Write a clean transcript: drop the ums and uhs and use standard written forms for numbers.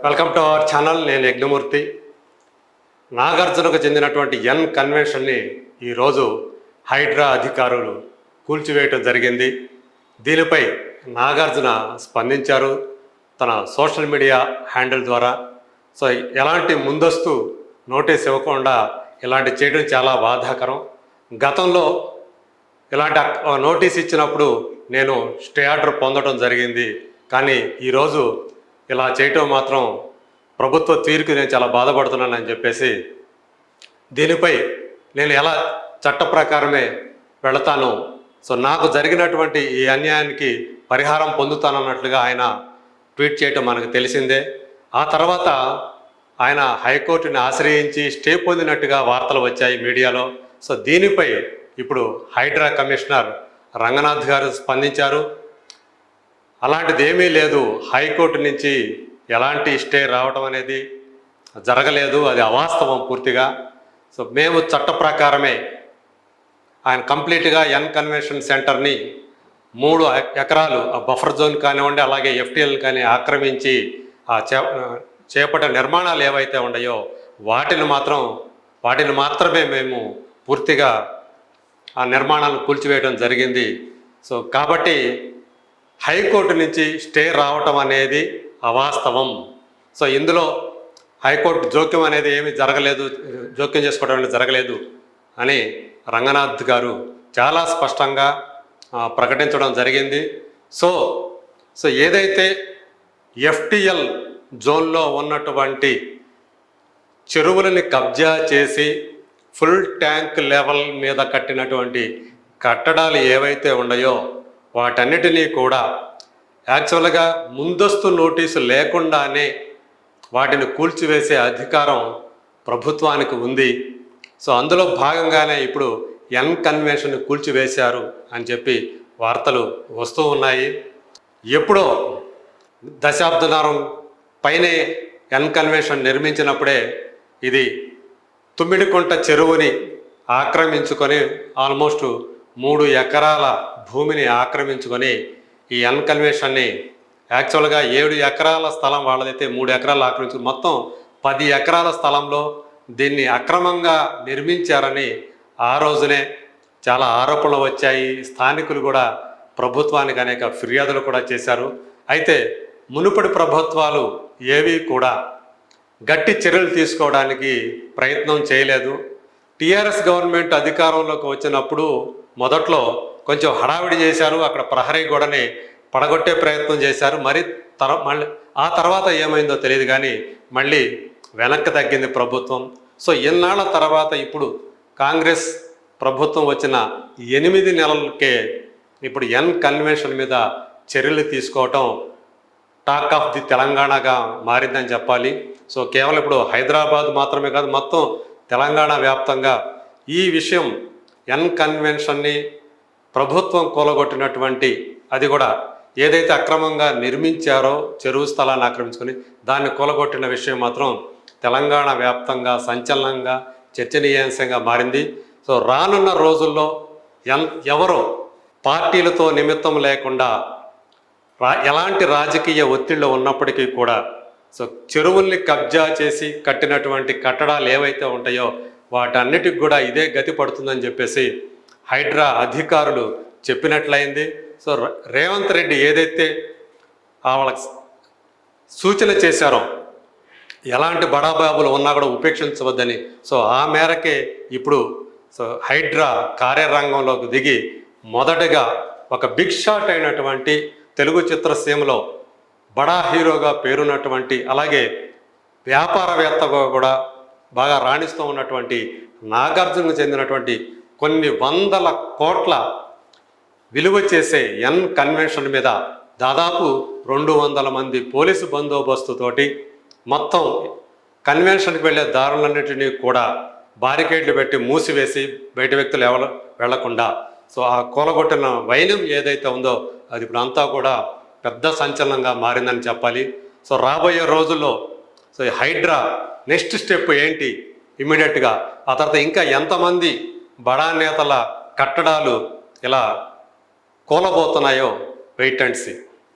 Welcome to our channel. నేను యజ్ఞమూర్తి. నాగార్జునకు చెందినటువంటి ఎన్ కన్వెన్షన్ని ఈరోజు హైడ్రా అధికారులు కూల్చివేయటం జరిగింది. దీనిపై నాగార్జున స్పందించారు తన సోషల్ మీడియా హ్యాండిల్ ద్వారా. సో ఎలాంటి ముందస్తు నోటీస్ ఇవ్వకుండా ఇలాంటి చేయడం చాలా బాధాకరం. గతంలో ఇలాంటి నోటీస్ ఇచ్చినప్పుడు నేను స్టే ఆర్డర్ పొందడం జరిగింది. కానీ ఈరోజు ఇలా చేయటం మాత్రం ప్రభుత్వ తీరుకు నేను చాలా బాధపడుతున్నానని చెప్పేసి దీనిపై నేను ఎలా చట్ట ప్రకారమే వెళతాను, సో నాకు జరిగినటువంటి ఈ అన్యాయానికి పరిహారం పొందుతానన్నట్లుగా ఆయన ట్వీట్ చేయటం మనకు తెలిసిందే. ఆ తర్వాత ఆయన హైకోర్టుని ఆశ్రయించి స్టే పొందినట్టుగా వార్తలు వచ్చాయి మీడియాలో. సో దీనిపై ఇప్పుడు హైడ్రా కమిషనర్ రంగనాథ్ గారు స్పందించారు. అలాంటిది ఏమీ లేదు, హైకోర్టు నుంచి ఎలాంటి స్టే రావడం అనేది జరగలేదు, అది అవాస్తవం పూర్తిగా. సో మేము చట్ట ప్రకారమే ఆయన కంప్లీట్గా ఎన్ కన్వెన్షన్ సెంటర్ని 3 ఎకరాలు బఫర్ జోన్ కానివ్వండి, అలాగే ఎఫ్టీఎల్ కానీ ఆక్రమించి ఆ చేపట్టే నిర్మాణాలు ఏవైతే ఉన్నాయో వాటిని మాత్రమే మేము పూర్తిగా ఆ నిర్మాణాలను కూల్చివేయడం జరిగింది. సో కాబట్టి హైకోర్టు నుంచి స్టే రావటం అనేది అవాస్తవం. సో ఇందులో హైకోర్టు జోక్యం అనేది ఏమీ జరగలేదు, జోక్యం చేసుకోవడం అనేది జరగలేదు అని రంగనాథ్ గారు చాలా స్పష్టంగా ప్రకటించడం జరిగింది. సో ఏదైతే ఎఫ్టీఎల్ జోన్లో ఉన్నటువంటి చెరువులని కబ్జా చేసి ఫుల్ ట్యాంక్ లెవెల్ మీద కట్టినటువంటి కట్టడాలు ఏవైతే ఉన్నాయో వాటన్నిటినీ కూడా యాక్చువల్గా ముందస్తు నోటీసు లేకుండానే వాటిని కూల్చివేసే అధికారం ప్రభుత్వానికి ఉంది. సో అందులో భాగంగానే ఇప్పుడు ఎన్ కన్వెన్షన్ కూల్చివేశారు అని చెప్పి వార్తలు వస్తూ ఉన్నాయి. ఎప్పుడో దశాబ్దనారం పైనే ఎన్ కన్వెన్షన్ నిర్మించినప్పుడే ఇది తుమ్మిడికుంట చెరువుని ఆక్రమించుకొని ఆల్మోస్ట్ 3 ఎకరాల భూమిని ఆక్రమించుకొని ఈ ఎన్ కన్వెన్షన్ని యాక్చువల్గా 7 ఎకరాల స్థలం వాళ్ళదైతే 3 ఎకరాలు ఆక్రమించుకుని మొత్తం 10 ఎకరాల స్థలంలో దీన్ని అక్రమంగా నిర్మించారని ఆ రోజునే చాలా ఆరోపణలు వచ్చాయి. స్థానికులు కూడా ప్రభుత్వానికి అనేక ఫిర్యాదులు కూడా చేశారు. అయితే మునుపటి ప్రభుత్వాలు ఏవి కూడా గట్టి చర్యలు తీసుకోవడానికి ప్రయత్నం చేయలేదు. టీఆర్ఎస్ గవర్నమెంట్ అధికారంలోకి వచ్చినప్పుడు మొదట్లో కొంచెం హడావిడి చేశారు, అక్కడ ప్రహరీ గోడని పడగొట్టే ప్రయత్నం చేశారు. మళ్ళీ ఆ తర్వాత ఏమైందో తెలియదు, కానీ మళ్ళీ వెనక్కి తగ్గింది ప్రభుత్వం. సో ఎన్నాళ్ళ తర్వాత ఇప్పుడు కాంగ్రెస్ ప్రభుత్వం వచ్చిన 8 నెలలకే ఇప్పుడు ఎన్ కన్వెన్షన్ మీద చర్యలు తీసుకోవటం టాక్ ఆఫ్ ది తెలంగాణగా మారిందని చెప్పాలి. సో కేవలం ఇప్పుడు హైదరాబాద్ మాత్రమే కాదు, మొత్తం తెలంగాణ వ్యాప్తంగా ఈ విషయం ఎన్ కన్వెన్షన్ని ప్రభుత్వం కూలగొట్టినటువంటి, అది కూడా ఏదైతే అక్రమంగా నిర్మించారో చెరువు స్థలాన్ని ఆక్రమించుకొని దాన్ని కూలగొట్టిన విషయం మాత్రం తెలంగాణ వ్యాప్తంగా సంచలనంగా చర్చనీయాంశంగా మారింది. సో రానున్న రోజుల్లో ఎవరో పార్టీలతో నిమిత్తం లేకుండా ఎలాంటి రాజకీయ ఒత్తిళ్ళు ఉన్నప్పటికీ కూడా సో చెరువుల్ని కబ్జా చేసి కట్టినటువంటి కట్టడాలు ఏవైతే ఉంటాయో వాటన్నిటికి కూడా ఇదే గతి పడుతుందని చెప్పేసి హైడ్రా అధికారులు చెప్పినట్లయింది. సో రేవంత్ రెడ్డి ఏదైతే వాళ్ళకి సూచన చేశారో ఎలాంటి బడాబాబులు ఉన్నా కూడా ఉపేక్షించవద్దని, సో ఆ మేరకే ఇప్పుడు సో హైడ్రా కార్యరంగంలోకి దిగి మొదటగా ఒక బిగ్ షాట్ అయినటువంటి తెలుగు చిత్రసీమలో బడా హీరోగా పేరున్నటువంటి, అలాగే వ్యాపారవేత్తగా కూడా బాగా రాణిస్తూ ఉన్నటువంటి నాగార్జునకు చెందినటువంటి కొన్ని వందల కోట్ల విలువ చేసే ఎన్ కన్వెన్షన్ మీద దాదాపు 200 మంది పోలీసు బందోబస్తుతోటి మొత్తం కన్వెన్షన్కి వెళ్ళే దారులన్నింటినీ కూడా బారికేడ్లు పెట్టి మూసివేసి బయట వ్యక్తులు ఎవరు వెళ్లకుండా, సో ఆ కూలగొట్టిన వైనం ఏదైతే ఉందో అది ఇప్పుడు అంతా కూడా పెద్ద సంచలనంగా మారిందని చెప్పాలి. సో రాబోయే రోజుల్లో సో హైడ్రా నెక్స్ట్ స్టెప్ ఏంటి, ఇమ్మీడియట్గా ఆ తర్వాత ఇంకా ఎంతమంది బడా నేతల కట్టడాలు ఇలా కూలబోతున్నాయో వెయిట్ అండ్ సీ.